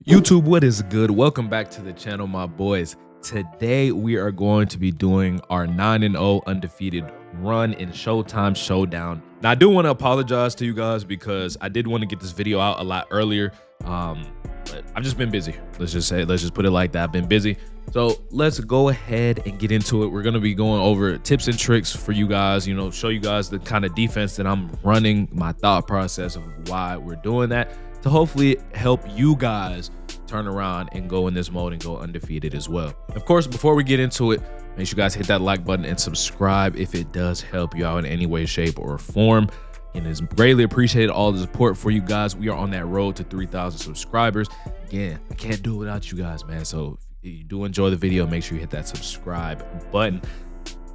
YouTube, what is good? Welcome back to the channel, my boys. Today we are going to be doing our 9-0 undefeated run in Showtime Showdown. Now I do want to apologize to you guys because I did want to get this video out a lot earlier, but I've just been busy. Let's just put it like that. I've been busy. So let's go ahead and get into it. We're going to be going over tips and tricks for you guys, show you guys the kind of defense that I'm running, my thought process of why we're doing that, to hopefully help you guys turn around and go in this mode and go undefeated as well. Of course, before we get into it, make sure you guys hit that like button and subscribe if it does help you out in any way, shape, or form. And it's greatly appreciated, all the support for you guys. We are on that road to 3,000 subscribers. Again, I can't do it without you guys, man. So if you do enjoy the video, make sure you hit that subscribe button.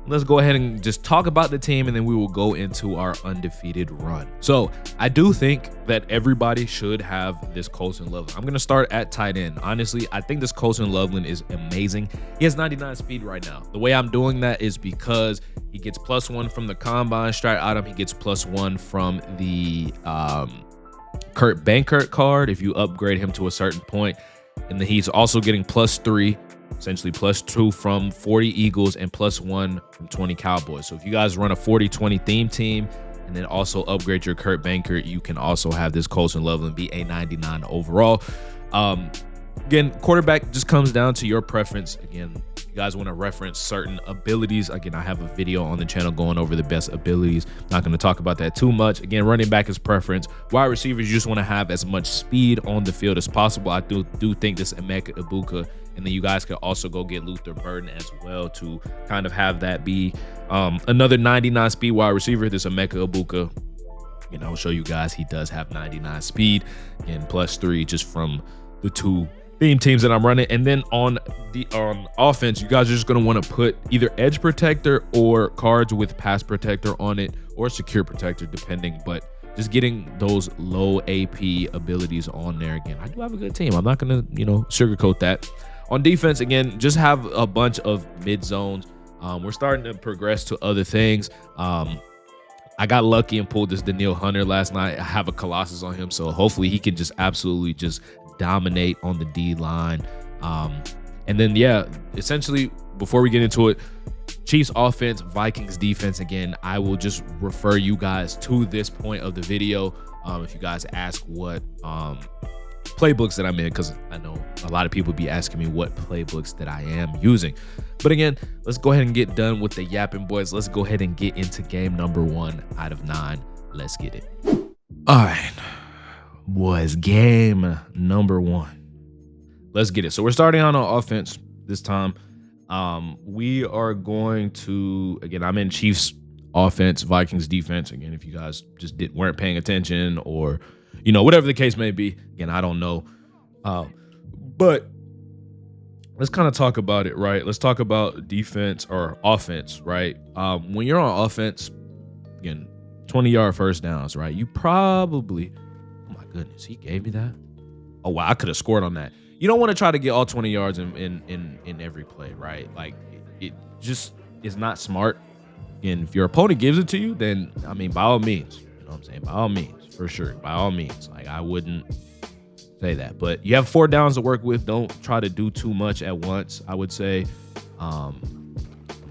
Let's go ahead and just talk about the team, and then we will go into our undefeated run. So I do think that everybody should have this Colston Loveland. I'm going to start at tight end. Honestly, I think this Colston Loveland is amazing. He has 99 speed right now. The way I'm doing that is because he gets +1 from the combine strat item. He gets +1 from the Kurt Bankert card if you upgrade him to a certain point. And then he's also getting +3. Essentially +2 from 40 Eagles and +1 from 20 Cowboys. So if you guys run a 40-20 theme team and then also upgrade your Kurt Bankert, you can also have this Colston Loveland be a 99 overall. Again, quarterback just comes down to your preference. Again, you guys want to reference certain abilities. Again, I have a video on the channel going over the best abilities. Not going to talk about that too much. Again, running back is preference. Wide receivers, you just want to have as much speed on the field as possible. I do think this Emeka Egbuka, and then you guys can also go get Luther Burden as well to kind of have that be another 99 speed wide receiver. This Emeka Egbuka, I'll show you guys he does have 99 speed and +3 just from the two theme teams that I'm running. And then on offense, you guys are just going to want to put either edge protector or cards with pass protector on it, or secure protector depending, but just getting those low AP abilities on there. Again, I do have a good team. I'm not going to, sugarcoat that. On defense, again, just have a bunch of mid zones. We're starting to progress to other things. I got lucky and pulled this Daniil Hunter last night. I have a Colossus on him, so hopefully he can just absolutely just dominate on the D line. And then, yeah, essentially, before we get into it, Chiefs offense, Vikings defense. Again, I will just refer you guys to this point of the video if you guys ask what playbooks that I'm in, because I know a lot of people be asking me what playbooks that I am using. But again, let's go ahead and get done with the yapping, boys. Let's go ahead and get into game number 1 out of 9. Let's get it. All right, boys, game number 1. Let's get it. So we're starting on offense this time. We are going to, again, I'm in Chiefs offense, Vikings defense. Again, if you guys just weren't paying attention, or whatever the case may be, again, I don't know. But let's kind of talk about it, right? Let's talk about defense or offense, right? When you're on offense, again, 20-yard first downs, right? You probably, oh my goodness, he gave me that. Oh wow, I could have scored on that. You don't want to try to get all 20 yards in every play, right? Like it just is not smart. And if your opponent gives it to you, then I mean, by all means, what I'm saying? By all means, for sure, by all means. Like, I wouldn't say that, but you have 4 downs to work with. Don't try to do too much at once, I would say. I'm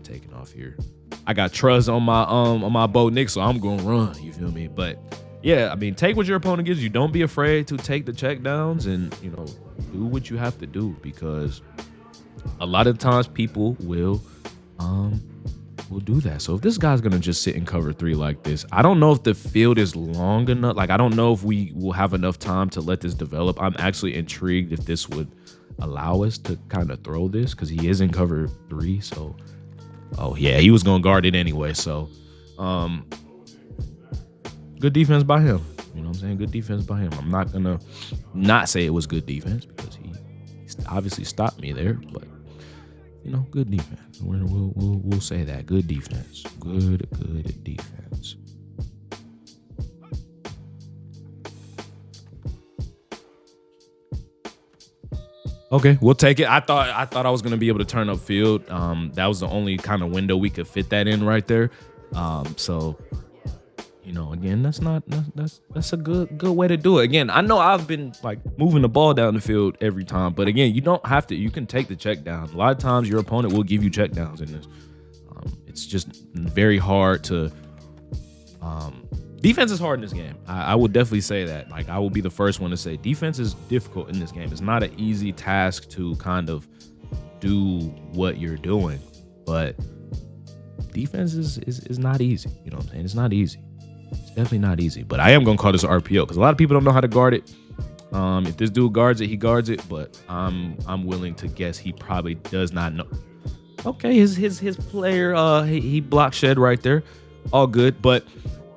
taking off here. I got Truz on my Bo Nick, so I'm gonna run. You feel me? But yeah, I mean, take what your opponent gives you. Don't be afraid to take the check downs and do what you have to do, because a lot of times people will do that. So if this guy's gonna just sit in cover 3 like this, I don't know if the field is long enough. Like, I don't know if we will have enough time to let this develop. I'm actually intrigued if this would allow us to kind of throw this, because he is in cover 3. So, oh yeah, he was gonna guard it anyway. So, good defense by him. You know what I'm saying? Good defense by him. I'm not gonna not say it was good defense, because he obviously stopped me there, but good defense. We'll say that. Good defense. Good defense. Okay, we'll take it. I thought I was gonna be able to turn up field. That was the only kind of window we could fit that in right there. So You know, again, that's a good way to do it. Again, I know I've been like moving the ball down the field every time, but again, you don't have to. You can take the check down. A lot of times, your opponent will give you check downs in this. It's just very hard to. Defense is hard in this game. I would definitely say that. Like, I will be the first one to say defense is difficult in this game. It's not an easy task to kind of do what you're doing, but defense is not easy. You know what I'm saying? It's not easy. It's definitely not easy. But I am gonna call this an RPO because a lot of people don't know how to guard it. If this dude guards it, he guards it. But I'm willing to guess he probably does not know. Okay, his player he blocked shed right there. All good. But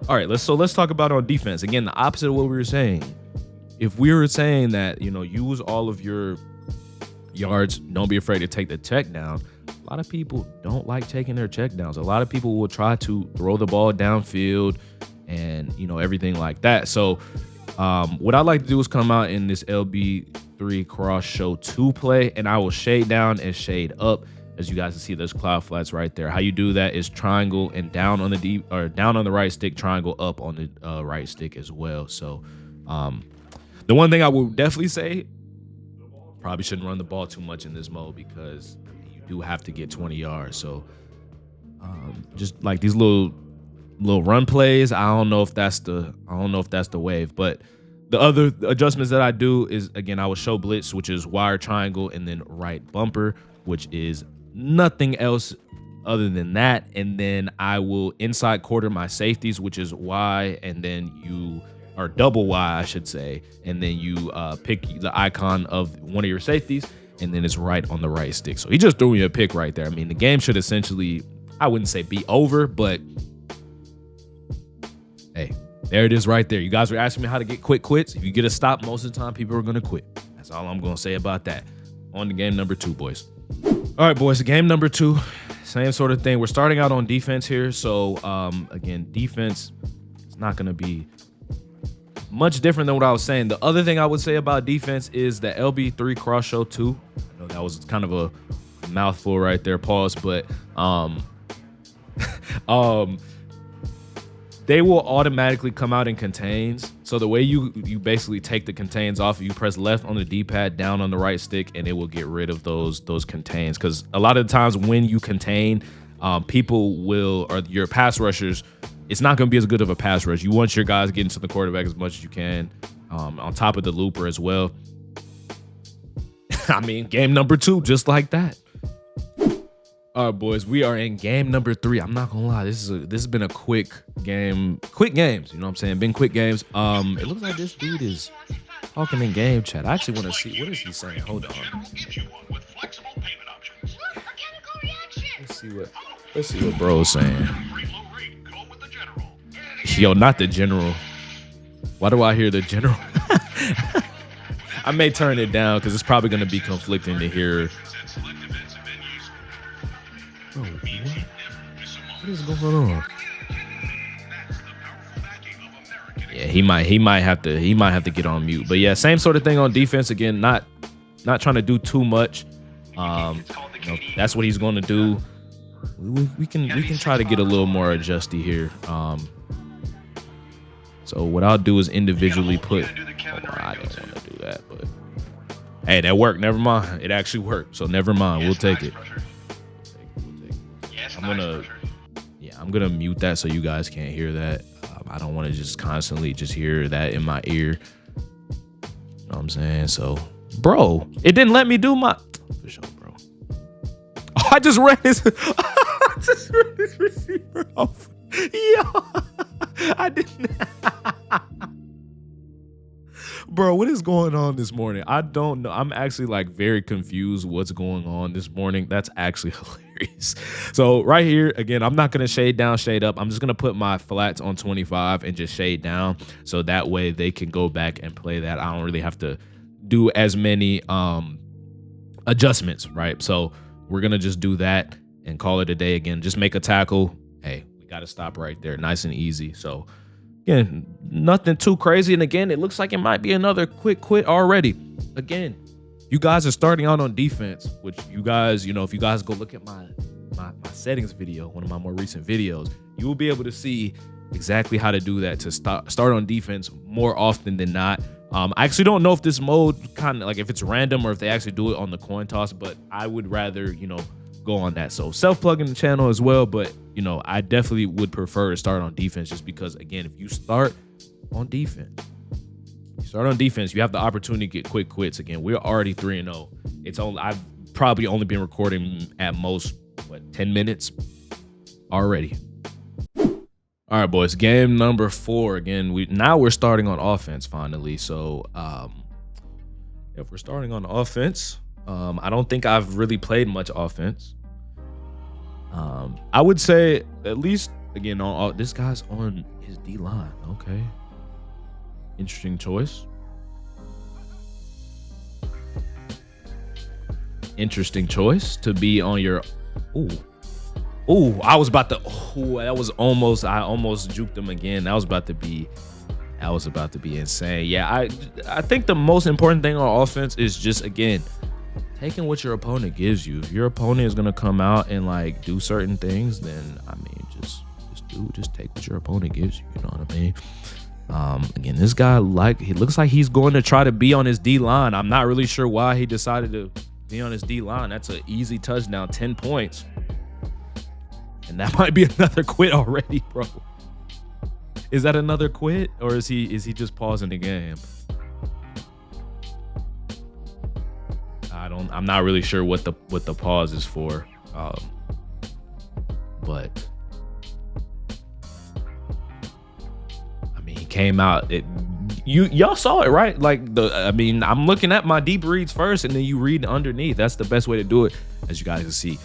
all right, let's talk about on defense. Again, the opposite of what we were saying. If we were saying that, you know, use all of your yards, don't be afraid to take the check down. A lot of people don't like taking their check downs. A lot of people will try to throw the ball downfield and, you know, everything like that. So what I like to do is come out in this LB3 cross show 2 play, and I will shade down and shade up. As you guys can see, there's cloud flats right there. How you do that is triangle and down on the deep or down on the right stick, triangle up on the right stick as well. So the one thing I will definitely say, probably shouldn't run the ball too much in this mode because you do have to get 20 yards. So just like these little run plays, I don't know if that's the wave. But the other adjustments that I do is, again, I will show blitz, which is wire triangle, and then right bumper, which is nothing else other than that. And then I will inside quarter my safeties, which is Y, and then you or double Y, I should say, and then you pick the icon of one of your safeties, and then it's right on the right stick. So he just threw me a pick right there. I mean, the game should essentially, I wouldn't say be over, but hey, there it is right there. You guys were asking me how to get quick quits. If you get a stop, most of the time people are going to quit. That's all I'm going to say about that. On to game number 2, boys. All right, boys, game number 2, same sort of thing. We're starting out on defense here. So, again, defense is not going to be much different than what I was saying. The other thing I would say about defense is the LB3 cross show 2. I know that was kind of a mouthful right there, pause, but they will automatically come out in contains. So the way you basically take the contains off, you press left on the D-pad, down on the right stick, and it will get rid of those contains. Because a lot of the times when you contain, people will, or your pass rushers, it's not going to be as good of a pass rush. You want your guys getting to the quarterback as much as you can, on top of the looper as well. I mean, game number 2, just like that. All right, boys, we are in game number 3. I'm not gonna lie, this has been a quick games. You know what I'm saying? Been quick games. It looks like this dude is talking in game chat. I actually want to see what is he saying. Hold on. Let's see what bro's saying. Yo, not the general. Why do I hear the general? I may turn it down because it's probably gonna be conflicting to hear. Bro, what is going on? Yeah, he might have to get on mute. But yeah, same sort of thing on defense. Again, not trying to do too much. You know, that's what he's going to do. We can try to get a little more adjusty here. So what I'll do is individually put. I didn't want to do that, but hey, that worked. Never mind. It actually worked. So never mind. We'll take it. I'm gonna mute that so you guys can't hear that. I don't want to just constantly just hear that in my ear. You know what I'm saying? So, bro, it didn't let me do my for sure, bro. Oh, I just ran this receiver off. Yo, I didn't. Bro, what is going on this morning? I don't know. I'm actually like very confused what's going on this morning. That's actually hilarious. So right here, again, I'm not going to shade down, shade up. I'm just going to put my flats on 25 and just shade down. So that way they can go back and play that. I don't really have to do as many adjustments, right? So we're going to just do that and call it a day. Again, just make a tackle. Hey, we got to stop right there. Nice and easy. So again, nothing too crazy. And again, it looks like it might be another quick quit already. Again, you guys are starting out on defense, which you guys, you know, if you guys go look at my settings video, one of my more recent videos, you will be able to see exactly how to do that to start on defense more often than not. I actually don't know if this mode kind of like if it's random or if they actually do it on the coin toss, but I would rather, go on that. So self-plugging the channel as well, but I definitely would prefer to start on defense just because, again, if you start on defense, you have the opportunity to get quick quits. Again, we're already 3-0. I've probably only been recording at most 10 minutes already. All right, boys, game number 4. Again, we're starting on offense finally. So if we're starting on offense, I don't think I've really played much offense. I would say at least, again, this guy's on his D line. Okay, interesting choice. Interesting choice to be on your. Ooh, I was about to. That was almost. I almost juked him again. That was about to be insane. Yeah, I think the most important thing on offense is just, again, taking what your opponent gives you. If your opponent is gonna come out and like do certain things, then I mean, just take what your opponent gives you. You know what I mean? Again, this guy, he looks like he's going to try to be on his D line. I'm not really sure why he decided to be on his D line. That's an easy touchdown, 10 points. And that might be another quit already, bro. Is that another quit, or is he just pausing the game? I'm not really sure what the pause is for. But I mean, he came out. Y'all saw it, right? Like I'm looking at my deep reads first, and then you read underneath. That's the best way to do it, as you guys can see.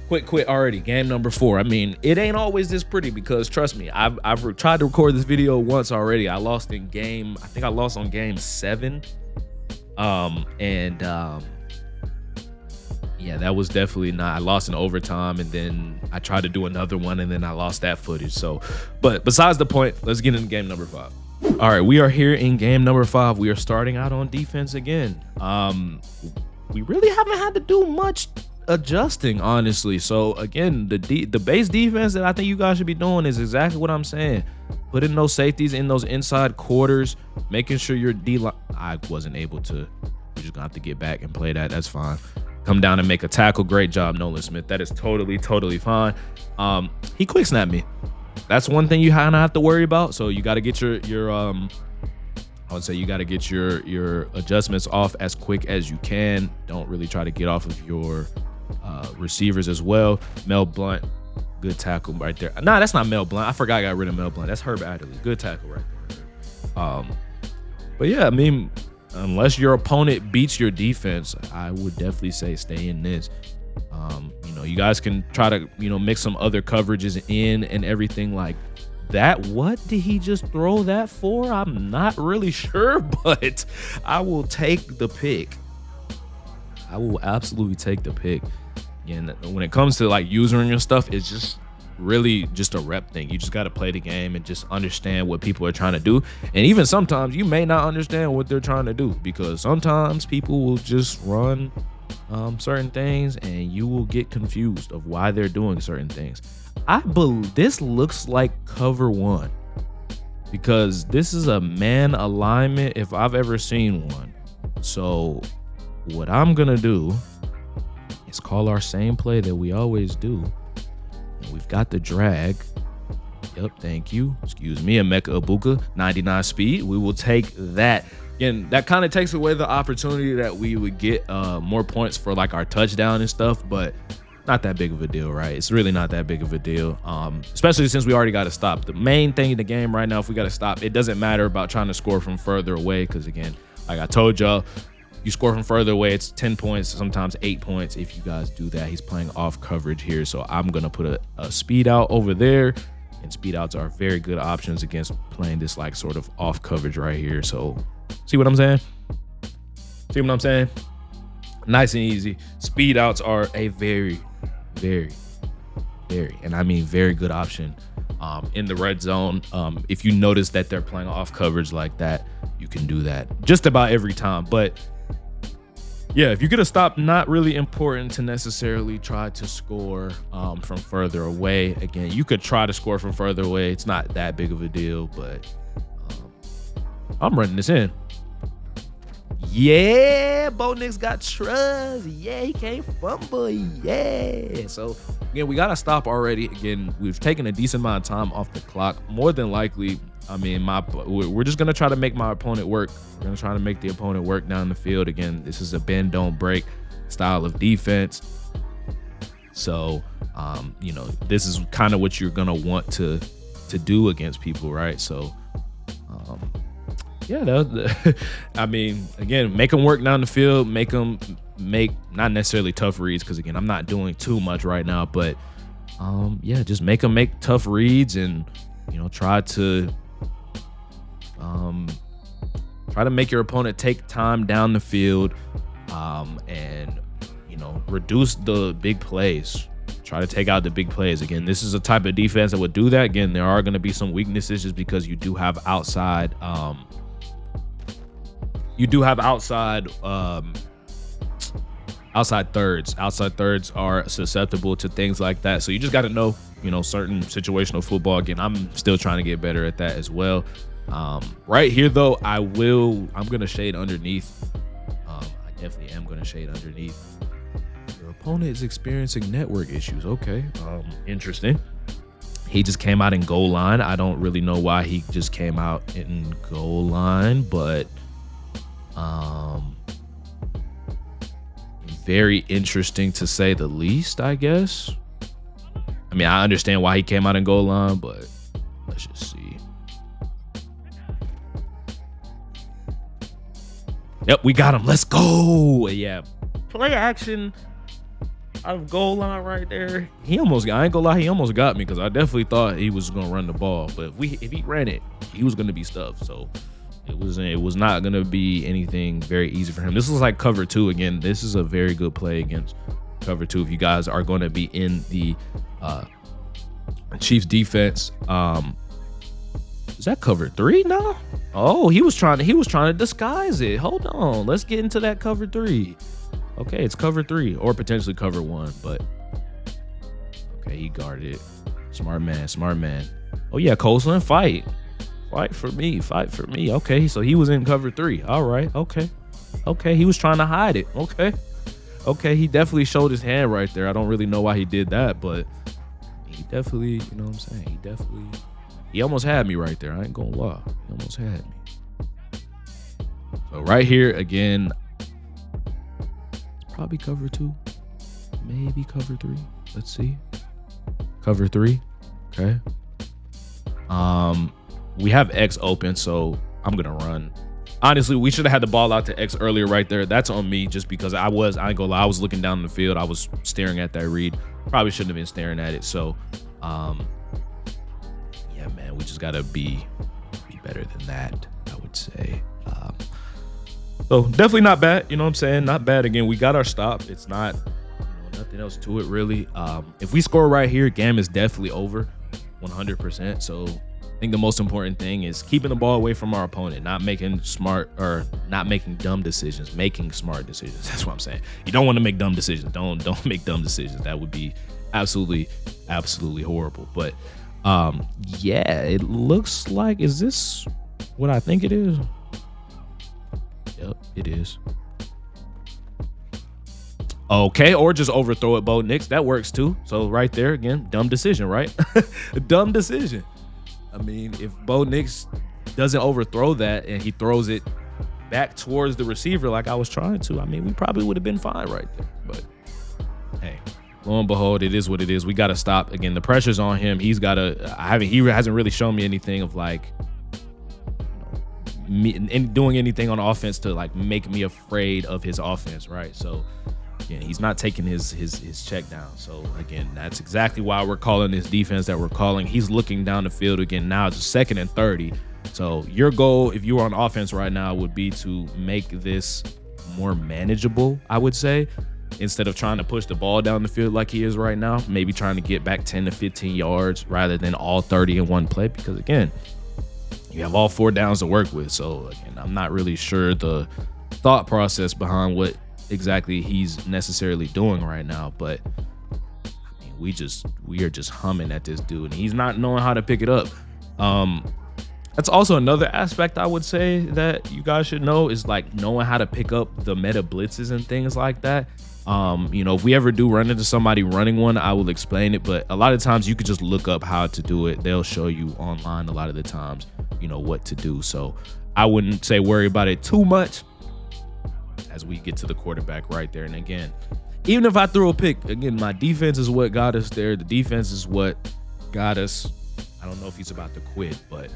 Quit already. Game number 4. I mean, it ain't always this pretty because, trust me, I've tried to record this video once already. I lost on game 7. Yeah, that was definitely not. I lost in overtime, and then I tried to do another one, and then I lost that footage. So, but besides the point, let's get into game number 5. All right, we are here in game number 5. We are starting out on defense again. We really haven't had to do much adjusting, honestly. So again, the base defense that I think you guys should be doing is exactly what I'm saying. Putting those safeties in those inside quarters, making sure your D line. I wasn't able to. We're just gonna have to get back and play that. That's fine. Come down and make a tackle. Great job, Nolan Smith. That is totally fine. He quick snapped me. That's one thing you kind of have to worry about. So you got to get your I would say you got to get your adjustments off as quick as you can. Don't really try to get off of your receivers as well. Mel Blount, good tackle right there. Nah, that's not Mel Blount. I forgot I got rid of Mel Blount. That's Herb Adderley. Good tackle right there. But yeah, I mean, unless your opponent beats your defense, I would definitely say stay in this. You guys can try to, mix some other coverages in and everything like that. What did he just throw that for? I'm not really sure, but I will take the pick. I will absolutely take the pick. And when it comes to like using your stuff, it's just really just a rep thing. You just got to play the game and just understand what people are trying to do. And even sometimes you may not understand what they're trying to do, because sometimes people will just run certain things and you will get confused of why they're doing certain things. I believe this looks like cover 1 because this is a man alignment if I've ever seen one. So what I'm gonna do is call our same play that we always do. And we've got the drag. Yep, thank you. Excuse me, Emeka Ibuka, 99 speed. We will take that. Again, that kind of takes away the opportunity that we would get more points for like our touchdown and stuff, but not that big of a deal, right? It's really not that big of a deal, especially since we already got to stop. The main thing in the game right now, if we got to stop, it doesn't matter about trying to score from further away, because again, like I told y'all, you score from further away, it's 10 points, sometimes 8 points if you guys do that. He's playing off coverage here, so I'm going to put a speed out over there, and speed outs are very good options against playing this like sort of off coverage right here. So see what I'm saying? See what I'm saying? Nice and easy. Speed outs are a very, and I mean very good option in the red zone. If you notice that they're playing off coverage like that, you can do that just about every time. But Yeah, if you get a stop, not really important to necessarily try to score from further away. Again, you could try to score from further away. It's not that big of a deal, but I'm running this in. Yeah, Bo Nix got trust. Yeah, he can't fumble. Yeah. So again, we got to stop already. Again, we've taken a decent amount of time off the clock. More than likely, I mean, we're just gonna try to make my opponent work. We're gonna try to make the opponent work down the field. Again, this is a bend don't break style of defense. So, you know, this is kind of what you're gonna want to do against people, right? So, yeah, I mean, again, make them work down the field, make them make not necessarily tough reads, because again, I'm not doing too much right now, but yeah, just make them make tough reads and, you know, try to make your opponent take time down the field, and, you know, reduce the big plays. Try to take out the big plays. Again, this is a type of defense that would do that. Again, there are going to be some weaknesses just because you do have outside outside thirds. Outside thirds are susceptible to things like that. So you just got to know, you know, certain situational football. Again, I'm still trying to get better at that as well. Right here, though, I'm going to shade underneath. I definitely am going to shade underneath. Your opponent is experiencing network issues. Okay. Interesting. He just came out in goal line. I don't really know why he just came out in goal line, but very interesting to say the least, I guess. I mean, I understand why he came out in goal line, but let's just see. Yep, we got him. Let's go. Yeah, play action out of goal line right there. I ain't gonna lie, he almost got me, because I definitely thought he was gonna run the ball, but if he ran it, he was gonna be stuffed. So it was not gonna be anything very easy for him. This is like cover 2 again. This is a very good play against cover 2 if you guys are going to be in the Chiefs defense. Is that cover 3 now? Oh, he was trying to disguise it. Hold on, let's get into that cover 3. Okay, it's cover 3 or potentially cover 1, but okay, he guarded it. Smart man. Oh yeah, Colston, fight for me. Okay, so he was in cover 3. All right, okay, he was trying to hide it. Okay, he definitely showed his hand right there. I don't really know why he did that, but he definitely, you know what I'm saying, he almost had me right there. I ain't gonna lie, he almost had me. So right here again, probably cover 2, maybe cover 3. Let's see. Cover 3. Okay. We have X open, so I'm gonna run. Honestly, we should have had the ball out to X earlier right there. That's on me, just because I ain't gonna lie, I was looking down the field. I was staring at that read. Probably shouldn't have been staring at it. So yeah, man, we just gotta be better than that, I would say. So definitely not bad, you know what I'm saying? Not bad. Again, we got our stop. It's not, you know, nothing else to it really. If we score right here, game is definitely over 100%. So I think the most important thing is keeping the ball away from our opponent, not making dumb decisions, making smart decisions. That's what I'm saying. You don't want to make dumb decisions. Don't make dumb decisions. That would be absolutely horrible. But yeah, it looks like, is this what I think it is? Yep, it is. Okay, or just overthrow it, Bo Nix. That works too. So right there again, dumb decision, right? Dumb decision. I mean, if Bo Nix doesn't overthrow that and he throws it back towards the receiver like I was trying to, I mean, we probably would have been fine right there. But hey, lo and behold, it is what it is. We got to stop. Again, the pressure's on him. He hasn't really shown me anything of like doing anything on offense to like make me afraid of his offense, right? So again, he's not taking his check down. So again, that's exactly why we're calling this defense that we're calling. He's looking down the field again. Now it's 2nd and 30. So your goal, if you were on offense right now, would be to make this more manageable, I would say, instead of trying to push the ball down the field like he is right now. Maybe trying to get back 10 to 15 yards rather than all 30 in one play, because again, you have all 4 downs to work with. So again, I'm not really sure the thought process behind what exactly he's necessarily doing right now, but I mean, we are just humming at this dude, and he's not knowing how to pick it up. That's also another aspect I would say that you guys should know, is like knowing how to pick up the meta blitzes and things like that. You know, if we ever do run into somebody running one, I will explain it, but a lot of times you could just look up how to do it. They'll show you online a lot of the times, you know, what to do. So I wouldn't say worry about it too much as we get to the quarterback right there. And again, even if I throw a pick, again, my defense is what got us there. The defense is what got us. I don't know if he's about to quit, but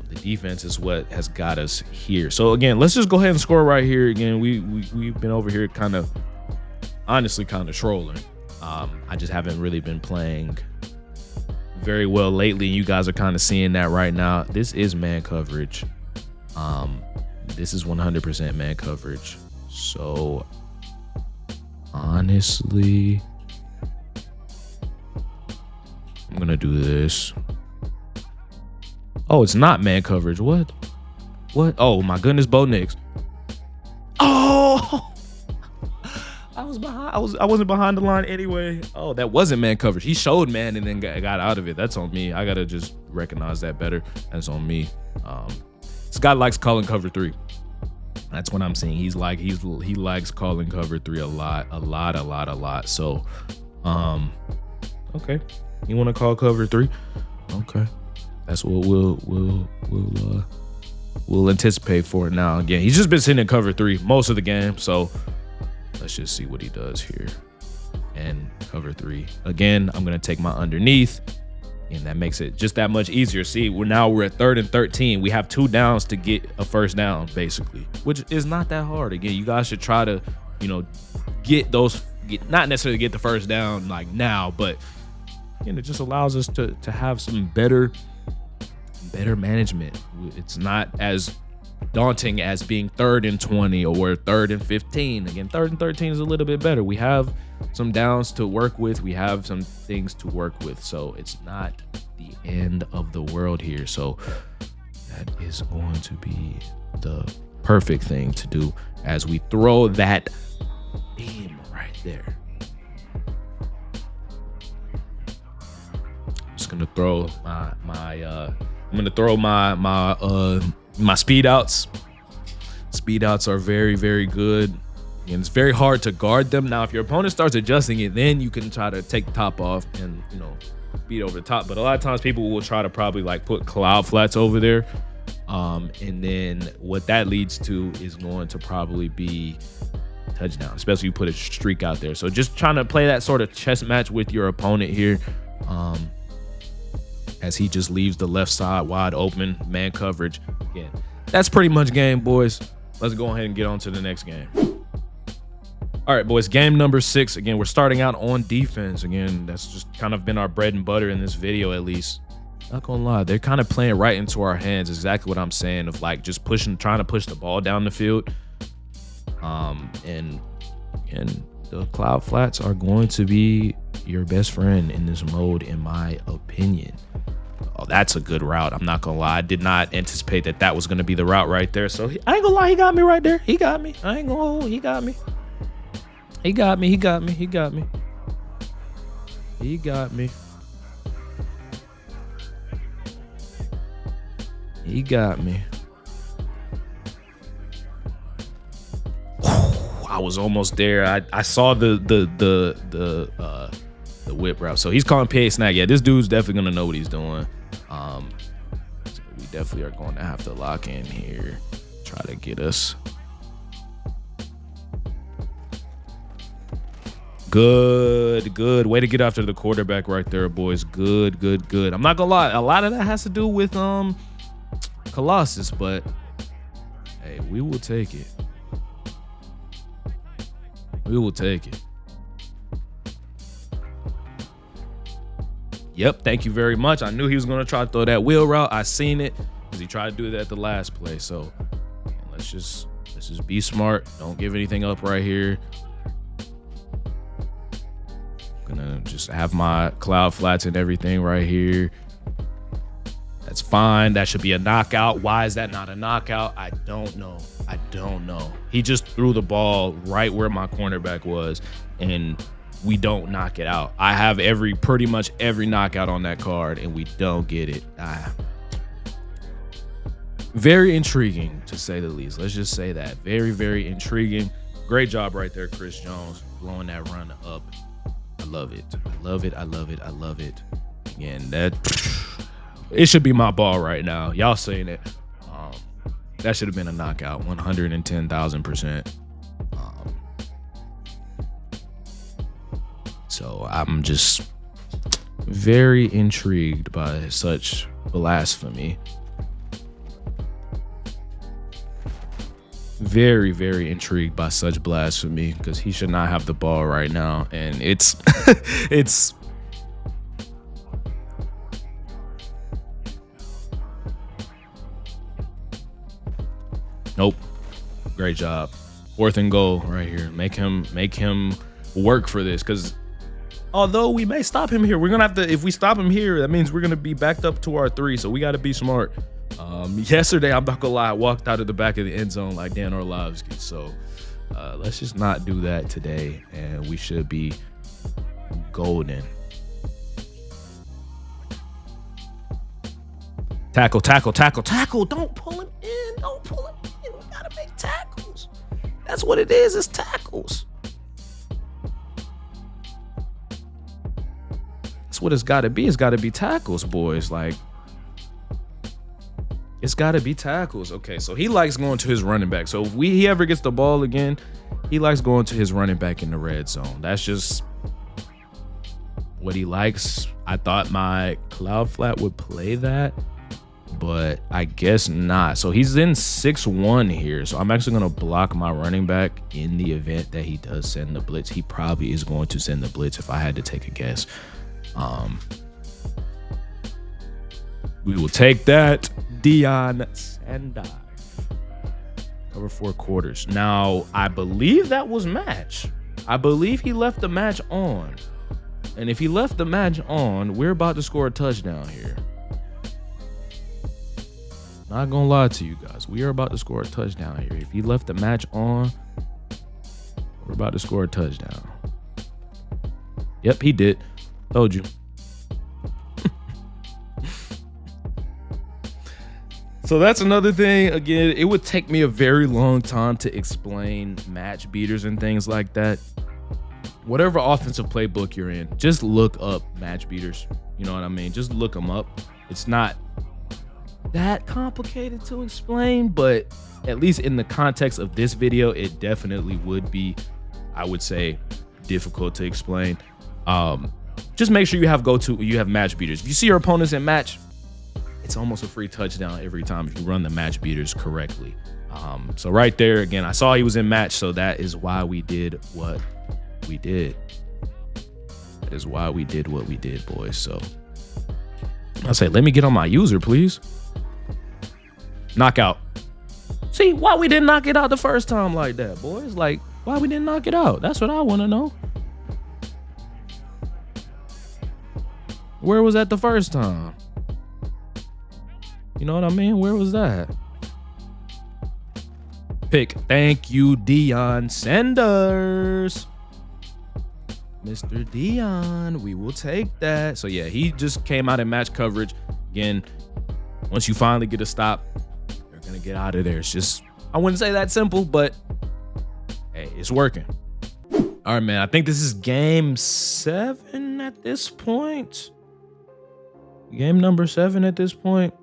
the defense is what has got us here. So again, let's just go ahead and score right here. Again, we've been over here honestly kind of trolling. I just haven't really been playing very well lately. You guys are kind of seeing that right now. This is man coverage. This is 100% man coverage. So honestly, I'm gonna do this. Oh, it's not man coverage. What? Oh my goodness, Bo Nix. Oh, I was behind. I wasn't behind the line anyway. Oh, that wasn't man coverage. He showed man and then got out of it. That's on me. I gotta just recognize that better. That's on me. This guy likes calling cover 3. That's what I'm saying. He likes calling cover 3 a lot. So, okay. You want to call cover 3? Okay. That's what we'll anticipate for it now. Again, he's just been sitting in cover 3 most of the game. So let's just see what he does here. And cover 3. Again, I'm going to take my underneath, and that makes it just that much easier. See, we're at 3rd and 13. We have 2 downs to get a first down, basically, which is not that hard. Again, you guys should try to, you know, not necessarily get the first down like now, but again, it just allows us to have some better management. It's not as daunting as being 3rd and 20 or 3rd and 15. Again, 3rd and 13 is a little bit better. We have some downs to work with. We have some things to work with. So it's not the end of the world here. So that is going to be the perfect thing to do as we throw that beam right there. I'm just gonna throw my speed outs. Speed outs are very, very good. And it's very hard to guard them. Now, if your opponent starts adjusting it, then you can try to take the top off and, you know, beat over the top. But a lot of times people will try to probably like put cloud flats over there. And then what that leads to is going to probably be touchdown, especially if you put a streak out there. So just trying to play that sort of chess match with your opponent here. As he just leaves the left side wide open, man coverage. Again, that's pretty much game, boys. Let's go ahead and get on to the next game. All right, boys, game number 6. Again, we're starting out on defense. Again, that's just kind of been our bread and butter in this video, at least. Not gonna lie, they're kind of playing right into our hands. Exactly what I'm saying, of like just trying to push the ball down the field. And the cloud flats are going to be your best friend in this mode, in my opinion. Oh, that's a good route. I'm not gonna lie. I did not anticipate that was gonna be the route right there. So I ain't gonna lie, he got me right there. He got me. I ain't gonna hold. He got me. He got me. He got me. He got me. He got me. He got me. I was almost there. I saw the whip route. So he's calling PA snag. Yeah, this dude's definitely gonna know what he's doing. So we definitely are going to have to lock in here, try to get us. Good way to get after the quarterback right there, boys. Good. I'm not gonna lie, a lot of that has to do with Colossus, but hey, we will take it. We will take it. Yep, thank you very much. I knew he was going to try to throw that wheel route. I seen it because he tried to do that at the last play. So let's just be smart. Don't give anything up right here. I'm gonna just have my cloud flats and everything right here. That's fine. That should be a knockout. Why is that not a knockout? I don't know. I don't know. He just threw the ball right where my cornerback was, and we don't knock it out. I have pretty much every knockout on that card, and we don't get it. Very intriguing, to say the least. Let's just say that. Very, very intriguing. Great job right there, Chris Jones, blowing that run up. I love it. I love it. I love it. I love it. Again, it should be my ball right now. Y'all saying it. That should have been a knockout, 110,000%. So I'm just very intrigued by such blasphemy. Very, very intrigued by such blasphemy, because he should not have the ball right now. And it's nope. Great job. 4th and goal right here. Make him work for this, because although we may stop him here, we're gonna have to, if we stop him here, that means we're gonna be backed up to our 3, so we got to be smart. Yesterday, I'm not gonna lie, I walked out of the back of the end zone like Dan Orlovsky, so let's just not do that today, and we should be golden. Tackle, tackle, tackle, tackle. Don't pull him in. Don't pull him in. We gotta make tackles. That's what it is. It's tackles. That's what it's gotta be. It's gotta be tackles, boys. Like, it's gotta be tackles. Okay, so he likes going to his running back. So if he ever gets the ball again, he likes going to his running back in the red zone. That's just what he likes. I thought my Cloud Flat would play that, but I guess not. So he's in 6-1 here. So I'm actually going to block my running back in the event that he does send the blitz. He probably is going to send the blitz if I had to take a guess. We will take that. Deion Sanders. Cover 4 quarters. Now, I believe that was match. I believe he left the match on. And if he left the match on, we're about to score a touchdown here. Not gonna lie to you guys. We are about to score a touchdown here. If he left the match on, we're about to score a touchdown. Yep, he did. Told you. So that's another thing. Again, it would take me a very long time to explain match beaters and things like that. Whatever offensive playbook you're in, just look up match beaters. You know what I mean? Just look them up. It's not that complicated to explain, but at least in the context of this video, it definitely would be, I would say, difficult to explain. Just make sure you have match beaters. If you see your opponents in match, it's almost a free touchdown every time if you run the match beaters correctly. So right there, again, I saw he was in match, so that is why we did what we did. That is why we did what we did, boys. So I say, let me get on my user, please. Knockout. See, why we didn't knock it out the first time like that, boys? Like, why we didn't knock it out? That's what I want to know. Where was that the first time? You know what I mean? Where was that? Pick. Thank you, Deion Sanders. Mr. Deion, we will take that. So yeah, he just came out in match coverage. Again, once you finally get a stop, you're gonna get out of there. It's just, I wouldn't say that simple, but hey, it's working. All right, man. I think this is game 7 at this point. Game number 7 at this point.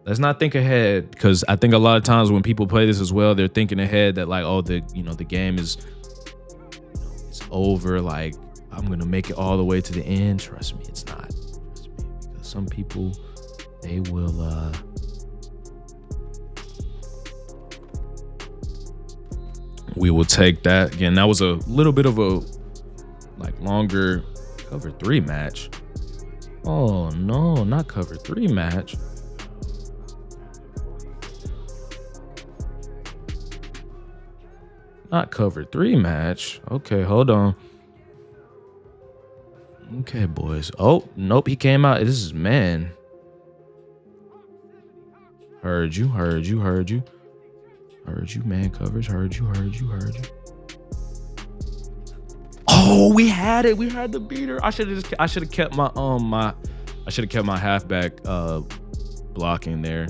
Let's not think ahead, because I think a lot of times when people play this as well, they're thinking ahead that like, oh, the game is, it's over. Like, I'm gonna make it all the way to the end. Trust me, it's not. Trust me, because some people, they will. We will take that. Again, that was a little bit of a like longer cover 3 match. Oh no, not cover 3 match. Not cover 3 match. Okay, hold on. Okay, boys. Oh, nope. He came out. This is man. Heard you. Heard you. Heard you. Heard you. Man coverage. Heard you. Heard you. Heard you. Oh, we had it. We had the beater. I should have kept my halfback blocking there.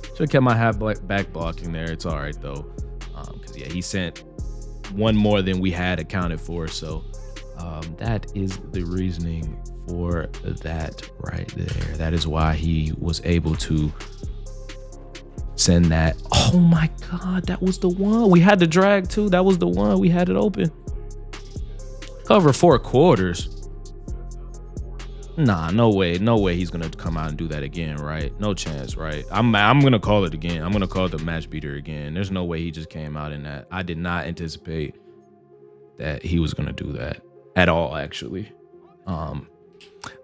Should have kept my halfback blocking there. It's all right though. Cause yeah, he sent one more than we had accounted for. So that is the reasoning for that right there. That is why he was able to send that. Oh my God, that was the one. We had the drag too. That was the one. We had it open. Cover 4 quarters. Nah, no way. No way he's gonna come out and do that again, right? No chance, right? I'm gonna call it again. I'm gonna call it the match beater again. There's no way he just came out in that. I did not anticipate that he was gonna do that at all, actually.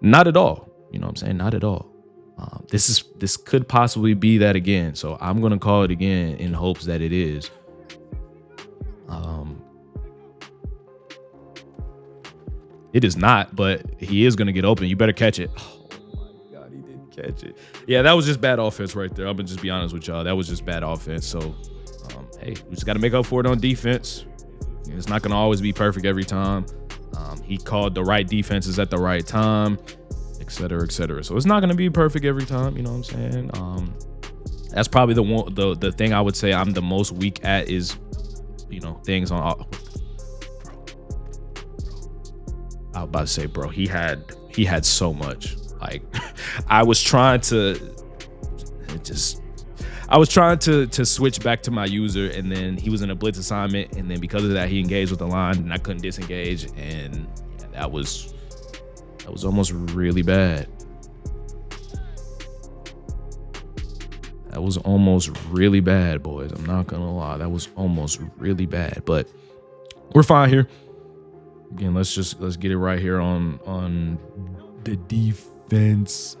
Not at all. You know what I'm saying? Not at all. This could possibly be that again. So I'm gonna call it again in hopes that it is. It is not, but he is going to get open. You better catch it. Oh my God, he didn't catch it. Yeah, that was just bad offense right there. I'm going to just be honest with y'all. That was just bad offense. So, hey, we just got to make up for it on defense. It's not going to always be perfect every time. He called the right defenses at the right time, et cetera, et cetera. So it's not going to be perfect every time. You know what I'm saying? That's probably the thing I would say I'm the most weak at is, you know, things on. I was about to say, bro, he had so much. Like, I was trying to switch back to my user, and then he was in a blitz assignment, and then because of that, he engaged with the line, and I couldn't disengage, and yeah, that was almost really bad. That was almost really bad, boys. I'm not gonna lie, that was almost really bad, but we're fine here. Again, let's get it right here on the defense.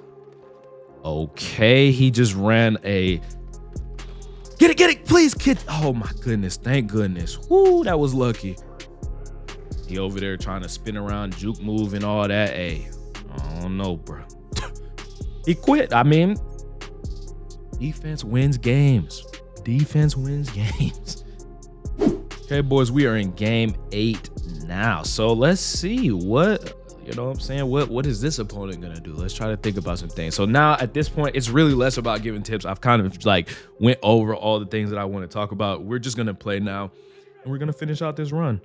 Okay, he just ran a get it, please, kid. Oh my goodness, thank goodness. Woo, that was lucky. He over there trying to spin around, juke move and all that. Hey, I don't know, bro. He quit. I mean, defense wins games. Defense wins games. Okay, boys, we are in game 8 now. So let's see what, you know what I'm saying? What is this opponent gonna do? Let's try to think about some things. So now at this point, it's really less about giving tips. I've kind of like went over all the things that I want to talk about. We're just gonna play now, and we're gonna finish out this run.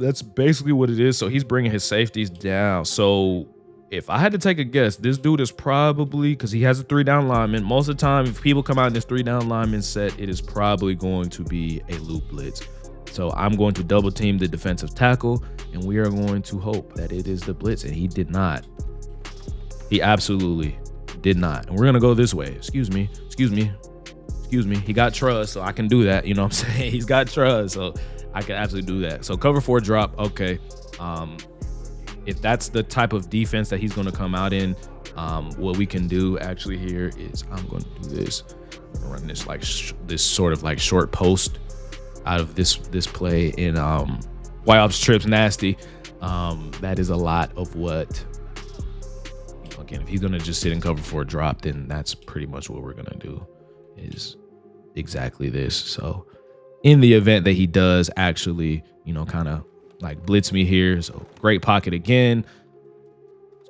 That's basically what it is. So he's bringing his safeties down. So if I had to take a guess, this dude is probably, because he has a 3-down lineman. Most of the time, if people come out in this 3-down lineman set, it is probably going to be a loop blitz. So I'm going to double team the defensive tackle, and we are going to hope that it is the blitz. And he did not. He absolutely did not. And we're going to go this way. Excuse me. He got trust, so I can do that. You know what I'm saying? He's got trust, so I can absolutely do that. So cover 4 drop. Okay. If that's the type of defense that he's going to come out in, what we can do actually here is I'm going to do this. I'm going to run this like this sort of like short post out of this play in Y Ops trips nasty. That is a lot of what, you know, again, if he's going to just sit and cover 4 drop, then that's pretty much what we're going to do is exactly this. So in the event that he does actually, you know, kind of like blitz me here, so great pocket again.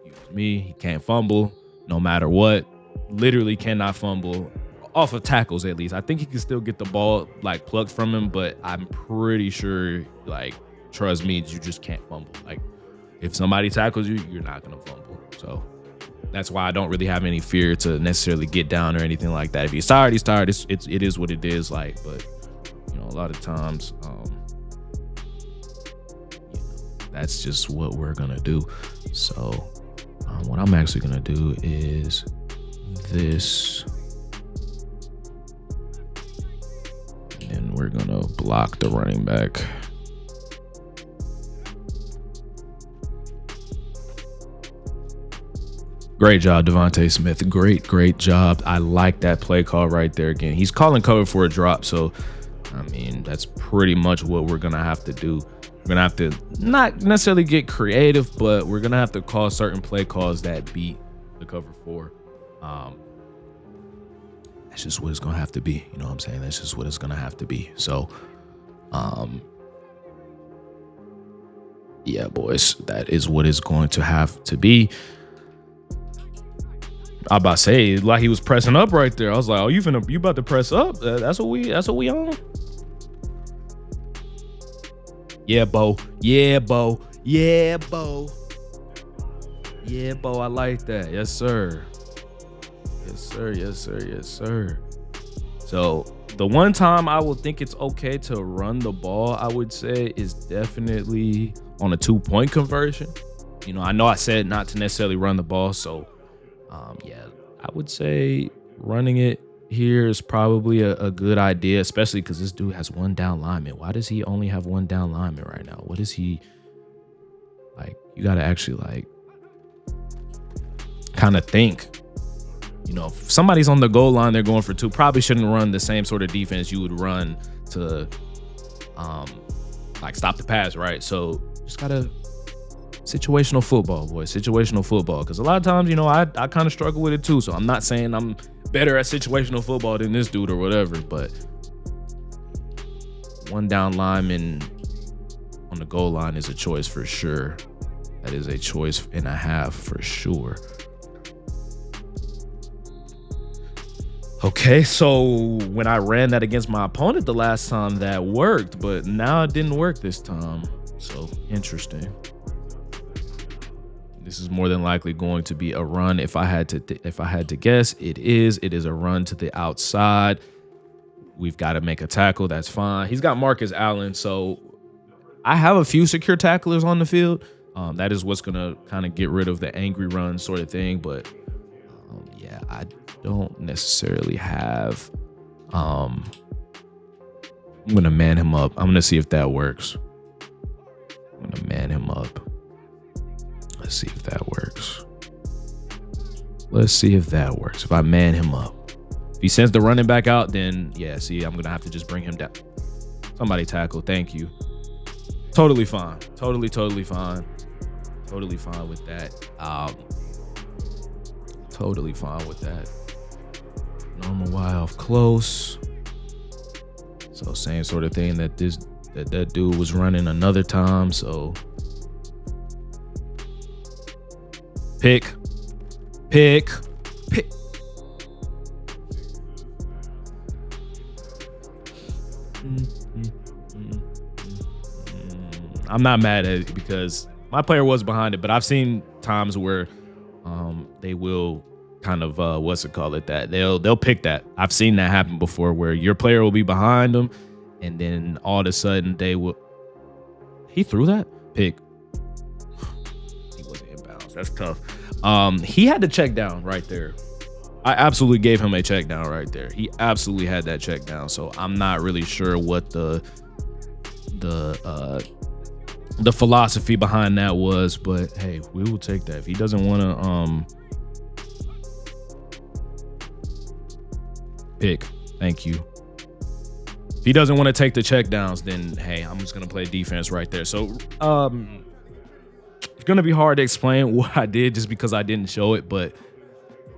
Excuse me, he can't fumble no matter what. Literally cannot fumble off of tackles, at least. I think he can still get the ball like plucked from him, but I'm pretty sure, like, trust me, you just can't fumble. Like, if somebody tackles you, you're not gonna fumble. So that's why I don't really have any fear to necessarily get down or anything like that. If he's tired, he's tired. It is what it is. Like, but you know, a lot of times, that's just what we're gonna do. So what I'm actually gonna do is this, and then we're gonna block the running back. Great job, Devontae Smith. Great job. I like that play call right there. Again, he's calling cover for a drop, so I mean, that's pretty much what we're gonna have to do. We're gonna have to not necessarily get creative, but we're gonna have to call certain play calls that beat the cover 4. That's just what it's gonna have to be. You know what I'm saying? That's just what it's gonna have to be. So, yeah, boys, that is what it's going to have to be. I about to say, like, he was pressing up right there. I was like, oh, you about to press up? That's what we on. Yeah, Bo. Yeah, Bo. Yeah, Bo. Yeah, Bo. I like that. Yes, sir. Yes, sir. Yes, sir. Yes, sir. So the one time I will think it's okay to run the ball, I would say, is definitely on a 2-point conversion. You know I said not to necessarily run the ball, so yeah, I would say running it here is probably a good idea, especially because this dude has 1 down lineman. Why does he only have 1 down lineman right now? What is he like? You got to actually like kind of think. You know, if somebody's on the goal line, they're going for 2. Probably shouldn't run the same sort of defense you would run to like stop the pass, right? So just gotta situational football, boys. Situational football. Because a lot of times, you know, I kind of struggle with it too. So I'm not saying I'm better at situational football than this dude or whatever, but 1 down lineman on the goal line is a choice for sure. That is a choice and a half for sure. Okay, so when I ran that against my opponent the last time, that worked, but now it didn't work this time. So interesting. This is more than likely going to be a run. If I had to guess, it is a run to the outside. We've got to make a tackle. That's fine. He's got Marcus Allen, so I have a few secure tacklers on the field. That is what's gonna kind of get rid of the angry run sort of thing. But yeah, I don't necessarily have. I'm gonna man him up. I'm gonna see if that works. I'm gonna man him up. Let's see if that works. Let's see if that works. If I man him up, if he sends the running back out, then yeah. See, I'm gonna have to just bring him down. Somebody tackle. Thank you. Totally fine. Totally fine. Totally fine with that. Totally fine with that. Normal Y off close. So same sort of thing that that dude was running another time. So pick. I'm not mad at it because my player was behind it, but I've seen times where they will kind of they'll pick that. I've seen that happen before where your player will be behind them and then all of a sudden he threw that pick. He wasn't inbounds. That's tough. He had to check down right there. I absolutely gave him a check down right there. He absolutely had that check down. So I'm not really sure what the philosophy behind that was, but hey, we will take that. If he doesn't want to pick, thank you. If he doesn't want to take the check downs, then hey, I'm just gonna play defense right there. So it's gonna be hard to explain what I did just because I didn't show it, but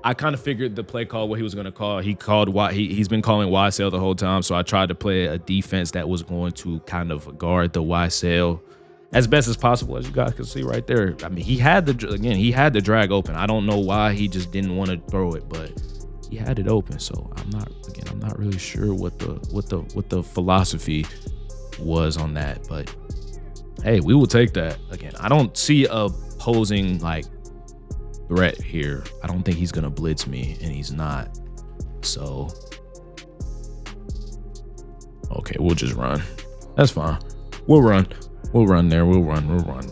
I kind of figured the play call what he was gonna call. He called he's been calling Y sail the whole time, so I tried to play a defense that was going to kind of guard the Y sail as best as possible, as you guys can see right there. I mean, he had the drag open. I don't know why he just didn't want to throw it, but he had it open. So I'm not really sure what the philosophy was on that, but hey, we will take that. Again, I don't see a posing like threat here. I don't think he's gonna blitz me, and he's not. So okay, we'll just run. That's fine. We'll run. We'll run there. We'll run. We will run.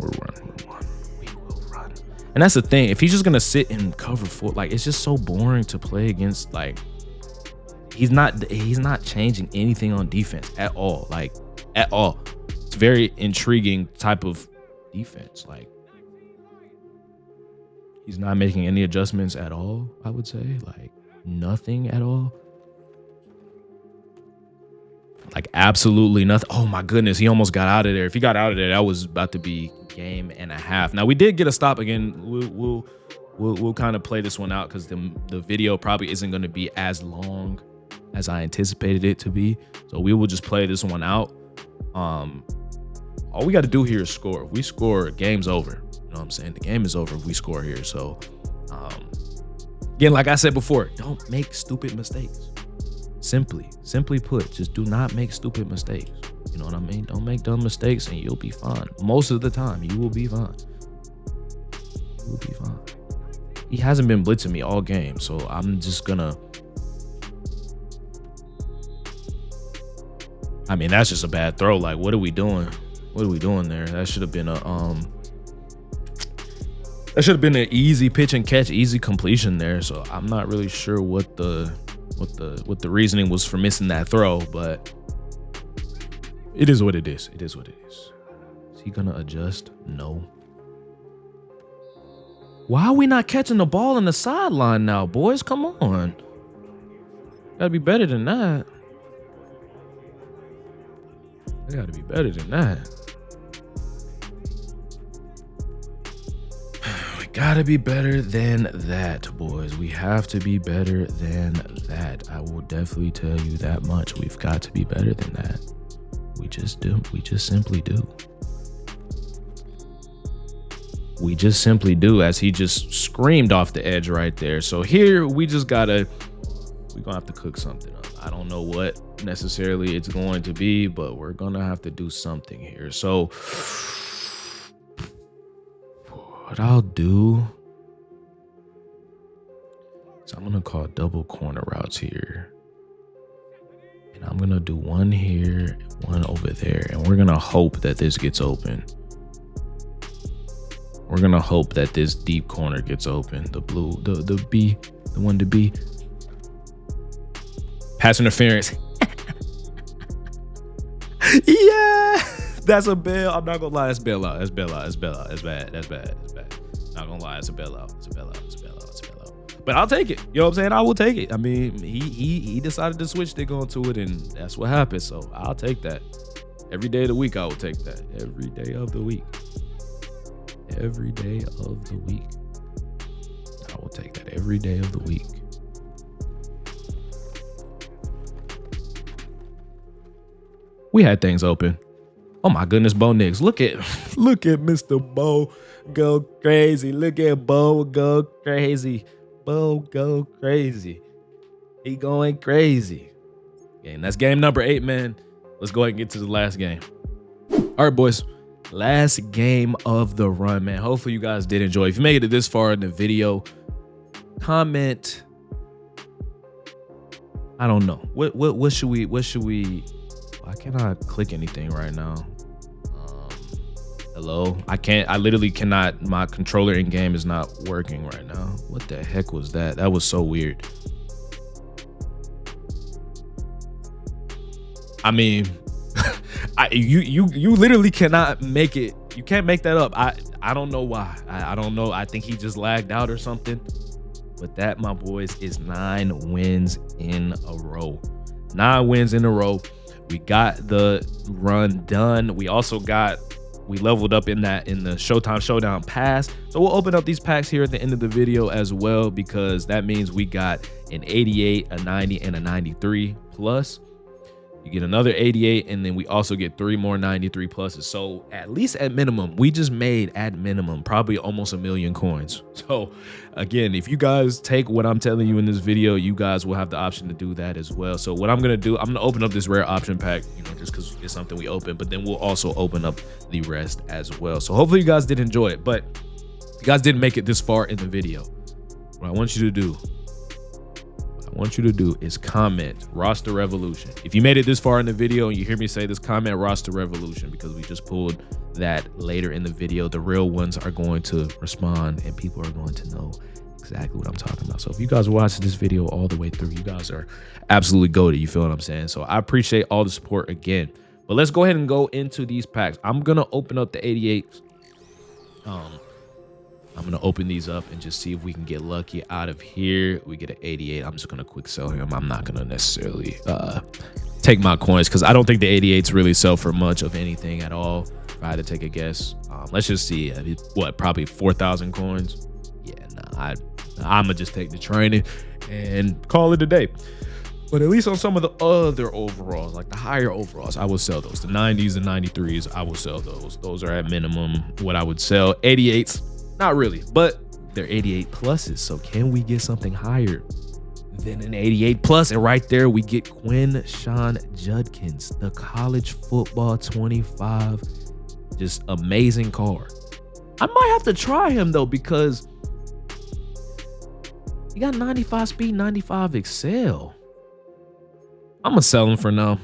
And that's the thing. If he's just gonna sit and cover for, like, it's just so boring to play against. Like, he's not changing anything on defense at all. Like, at all. It's very intriguing type of defense. Like, he's not making any adjustments at all. I would say, like, nothing at all. Like absolutely nothing. Oh my goodness, he almost got out of there. If he got out of there, that was about to be game and a half. Now we did get a stop again. We'll kind of play this one out because the video probably isn't going to be as long as I anticipated it to be. So we will just play this one out. All we got to do here is score. If we score, game's over. You know what I'm saying? The game is over if we score here. So again, like I said before, don't make stupid mistakes. Simply put, just do not make stupid mistakes. You know what I mean? Don't make dumb mistakes and you'll be fine. Most of the time, you will be fine. You will be fine. He hasn't been blitzing me all game, so I'm just gonna... I mean, that's just a bad throw. Like, what are we doing? What are we doing there? That should have been a that should have been an easy pitch and catch, easy completion there. So I'm not really sure what the reasoning was for missing that throw, but it is what it is. It is what it is. Is he gonna adjust? No. Why are we not catching the ball in the sideline now, boys? Come on. Gotta be better than that. I gotta be better than that. We gotta be better than that, boys. We have to be better than that. I will definitely tell you that much. We've got to be better than that. We just do. We just simply do. We just simply do, as he just screamed off the edge right there. So here we're gonna have to cook something up. I don't know what necessarily it's going to be, but we're gonna have to do something here. So what I'll do is I'm gonna call double corner routes here. And I'm gonna do one here, one over there, and we're gonna hope that this gets open. We're gonna hope that this deep corner gets open. The blue, the B, the one to B. Pass interference. Yeah, that's a bail. I'm not gonna lie, that's bailout. That's bailout. That's bailout. That's bad. That's bad. That's bad. Not gonna lie, it's a bailout. It's a bailout. It's a bailout. It's a bailout. But I'll take it. You know what I'm saying? I will take it. I mean, he decided to switch stick onto it, and that's what happened. So I'll take that. Every day of the week, I will take that. Every day of the week. Every day of the week. I will take that every day of the week. We had things open. Oh my goodness, Bo Nix. Look at Mr. Bo go crazy. Look at Bo go crazy. Bo go crazy. He going crazy. And that's game number 8, man. Let's go ahead and get to the last game. All right, boys. Last game of the run, man. Hopefully you guys did enjoy. If you made it this far in the video, comment. I don't know. What should we? Why can't I click anything right now? Hello? I literally cannot. My controller in game is not working right now. What the heck was that? That was so weird. I mean, you literally cannot make it. You can't make that up. I don't know why. I don't know. I think he just lagged out or something. But that, my boys, is 9 wins in a row. 9 wins in a row. We got the run done. We leveled up in the Showtime Showdown pass. So we'll open up these packs here at the end of the video as well, because that means we got an 88, a 90, and a 93 plus. You get another 88, and then we also get 3 more 93 pluses. So at least at minimum, we just made at minimum probably almost 1 million coins. So again, if you guys take what I'm telling you in this video, you guys will have the option to do that as well. So what I'm gonna do, I'm gonna open up this rare option pack, you know, just because it's something we open, but then we'll also open up the rest as well. So hopefully you guys did enjoy it. But if you guys didn't make it this far in the video, what I want you to do is comment roster revolution. If you made it this far in the video and you hear me say this, comment roster revolution, because we just pulled that later in the video. The real ones are going to respond and people are going to know exactly what I'm talking about. So if you guys watch this video all the way through, you guys are absolutely goated. You feel what I'm saying? So I appreciate all the support again. But let's go ahead and go into these packs. I'm gonna open up the 88s. I'm gonna open these up and just see if we can get lucky out of here. We get an 88. I'm just gonna quick sell him. I'm not gonna necessarily take my coins, because I don't think the 88s really sell for much of anything at all. If I had to take a guess, let's just see. What, probably 4,000 coins? Yeah, nah, I'm gonna just take the training and call it a day. But at least on some of the other overalls, like the higher overalls, I will sell those. The 90s and 93s, I will sell those. Those are at minimum what I would sell. 88s, not really, but they're 88 pluses. So can we get something higher than an 88 plus? And right there, we get Quinshon Judkins, the college football 25. Just amazing card. I might have to try him though, because he got 95 speed, 95 excel. I'm gonna sell him for now.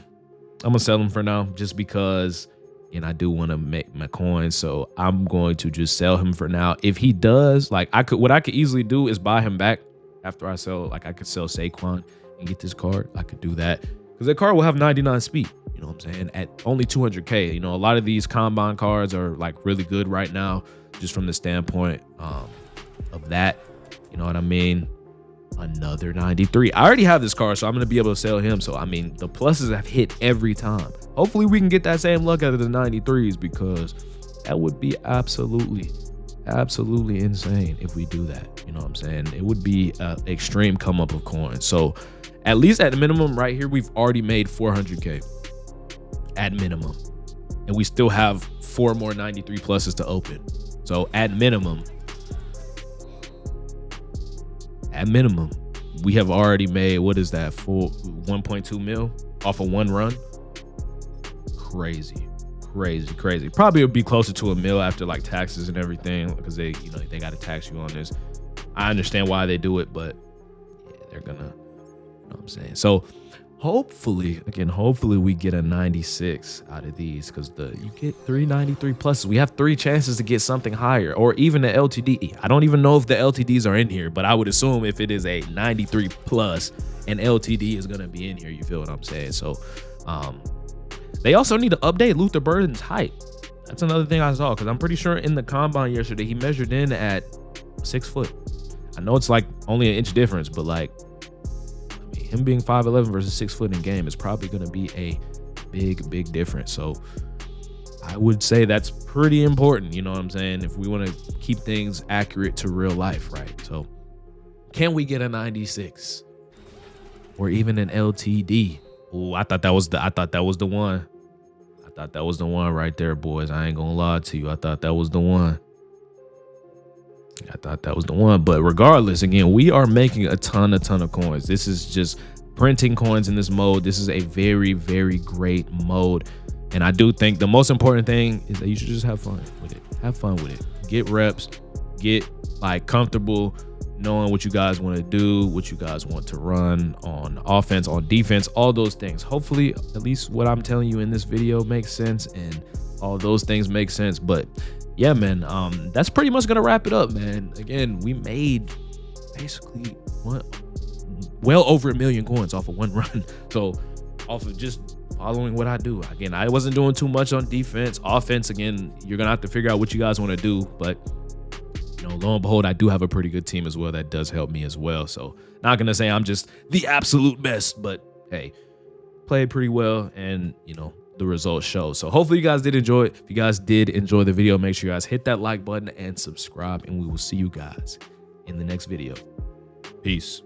Just because, and I do want to make my coins, so I'm going to just sell him for now. If he does, like, what I could easily do is buy him back after I sell. Like, I could sell Saquon and get this card. I could do that, because that card will have 99 speed. You know what I'm saying? At only 200K. You know, a lot of these combine cards are like really good right now, just from the standpoint of that. You know what I mean? Another 93. I already have this card, so I'm going to be able to sell him. So, I mean, the pluses have hit every time. Hopefully, we can get that same luck out of the 93s, because that would be absolutely insane if we do that. You know what I'm saying? It would be an extreme come up of coins. So, at least at the minimum right here, we've already made 400K at minimum. And we still have 4 more 93 pluses to open. So, at minimum, we have already made, what is that, full 1.2 mil off of one run. Crazy. Probably would be closer to $1 mil after like taxes and everything, because they got to tax you on this. I understand why they do it, but yeah, they're gonna, you know what I'm saying? So hopefully we get a 96 out of these, because you get 393 pluses. We have 3 chances to get something higher, or even an LTD. I don't even know if the LTDs are in here, but I would assume if it is a 93 plus, an LTD is gonna be in here. You feel what I'm saying? So they also need to update Luther Burden's height. That's another thing I saw, because I'm pretty sure in the combine yesterday he measured in at 6 foot. I know it's like only an inch difference, but like, him being 5'11" versus 6 foot in game is probably going to be a big difference. So I would say that's pretty important. You know what I'm saying? If we want to keep things accurate to real life, right? So can we get a 96 or even an LTD? Oh, I thought that was the one. I thought that was the one right there, boys. I ain't gonna lie to you. I thought that was the one. But regardless, again, we are making a ton of coins. This is just printing coins in this mode. This is a very great mode, and I do think the most important thing is that you should just have fun with it. Get reps, get like comfortable knowing what you guys want to do, what you guys want to run on offense, on defense, all those things. Hopefully, at least what I'm telling you in this video makes sense, and all those things make sense. But yeah, man, that's pretty much gonna wrap it up, man. Again, we made basically well over 1 million coins off of one run. So off of just following what I do. Again, I wasn't doing too much on defense. Offense, again, you're gonna have to figure out what you guys want to do. But you know, lo and behold, I do have a pretty good team as well that does help me as well. So not gonna say I'm just the absolute best, but hey, played pretty well, and you know, the results show. So hopefully you guys did enjoy it. If you guys did enjoy the video, make sure you guys hit that like button and subscribe, and we will see you guys in the next video. Peace.